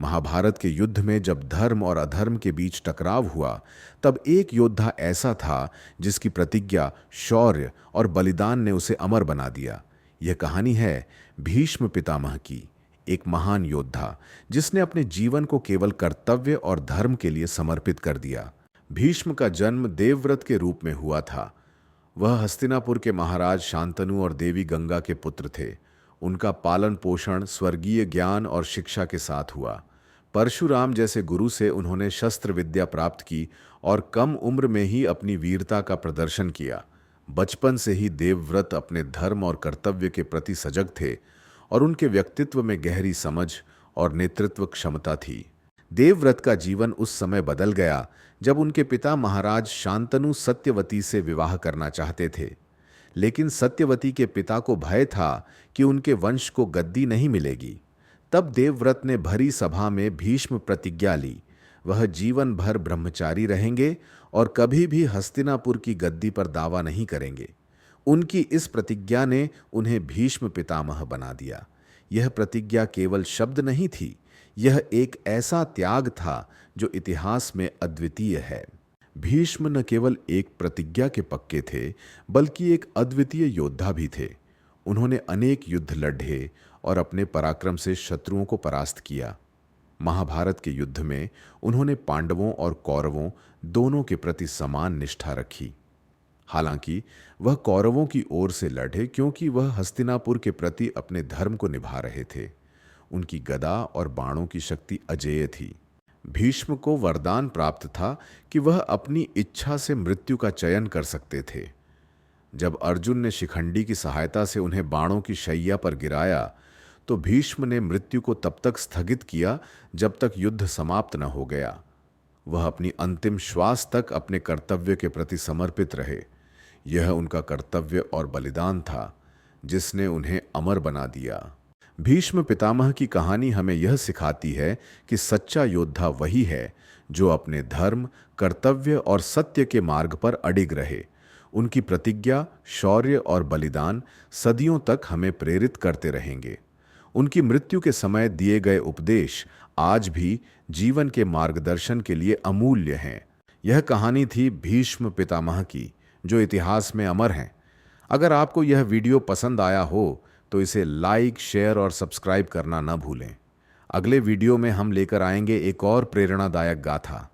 महाभारत के युद्ध में जब धर्म और अधर्म के बीच टकराव हुआ, तब एक योद्धा ऐसा था जिसकी प्रतिज्ञा, शौर्य और बलिदान ने उसे अमर बना दिया। यह कहानी है भीष्म पितामह की, एक महान योद्धा जिसने अपने जीवन को केवल कर्तव्य और धर्म के लिए समर्पित कर दिया। भीष्म का जन्म देवव्रत के रूप में हुआ था। वह हस्तिनापुर के महाराज शांतनु और देवी गंगा के पुत्र थे। उनका पालन पोषण स्वर्गीय ज्ञान और शिक्षा के साथ हुआ। परशुराम जैसे गुरु से उन्होंने शस्त्र विद्या प्राप्त की और कम उम्र में ही अपनी वीरता का प्रदर्शन किया। बचपन से ही देवव्रत अपने धर्म और कर्तव्य के प्रति सजग थे और उनके व्यक्तित्व में गहरी समझ और नेतृत्व क्षमता थी। देवव्रत का जीवन उस समय बदल गया जब उनके पिता महाराज शांतनु सत्यवती से विवाह करना चाहते थे। लेकिन सत्यवती के पिता को भय था कि उनके वंश को गद्दी नहीं मिलेगी। तब देवव्रत ने भरी सभा में भीष्म प्रतिज्ञा ली। वह जीवन भर ब्रह्मचारी रहेंगे और कभी भी हस्तिनापुर की गद्दी पर दावा नहीं करेंगे। उनकी इस प्रतिज्ञा ने उन्हें भीष्म पितामह बना दिया। यह प्रतिज्ञा केवल शब्द नहीं थी, यह एक ऐसा त्याग था जो इतिहास में अद्वितीय है। भीष्म न केवल एक प्रतिज्ञा के पक्के थे, बल्कि एक अद्वितीय योद्धा भी थे। उन्होंने अनेक युद्ध लड़े और अपने पराक्रम से शत्रुओं को परास्त किया। महाभारत के युद्ध में उन्होंने पांडवों और कौरवों दोनों के प्रति समान निष्ठा रखी। हालांकि वह कौरवों की ओर से लड़े क्योंकि वह हस्तिनापुर के प्रति अपने धर्म को निभा रहे थे। उनकी गदा और बाणों की शक्ति अजेय थी। भीष्म को वरदान प्राप्त था कि वह अपनी इच्छा से मृत्यु का चयन कर सकते थे। जब अर्जुन ने शिखंडी की सहायता से उन्हें बाणों की शैया पर गिराया, तो भीष्म ने मृत्यु को तब तक स्थगित किया जब तक युद्ध समाप्त न हो गया। वह अपनी अंतिम श्वास तक अपने कर्तव्य के प्रति समर्पित रहे। यह उनका कर्तव्य और बलिदान था जिसने उन्हें अमर बना दिया। भीष्म पितामह की कहानी हमें यह सिखाती है कि सच्चा योद्धा वही है जो अपने धर्म, कर्तव्य और सत्य के मार्ग पर अडिग रहे। उनकी प्रतिज्ञा, शौर्य और बलिदान सदियों तक हमें प्रेरित करते रहेंगे। उनकी मृत्यु के समय दिए गए उपदेश आज भी जीवन के मार्गदर्शन के लिए अमूल्य हैं। यह कहानी थी भीष्म पितामह की, जो इतिहास में अमर हैं। अगर आपको यह वीडियो पसंद आया हो तो इसे लाइक, शेयर और सब्सक्राइब करना न भूलें। अगले वीडियो में हम लेकर आएंगे एक और प्रेरणादायक गाथा।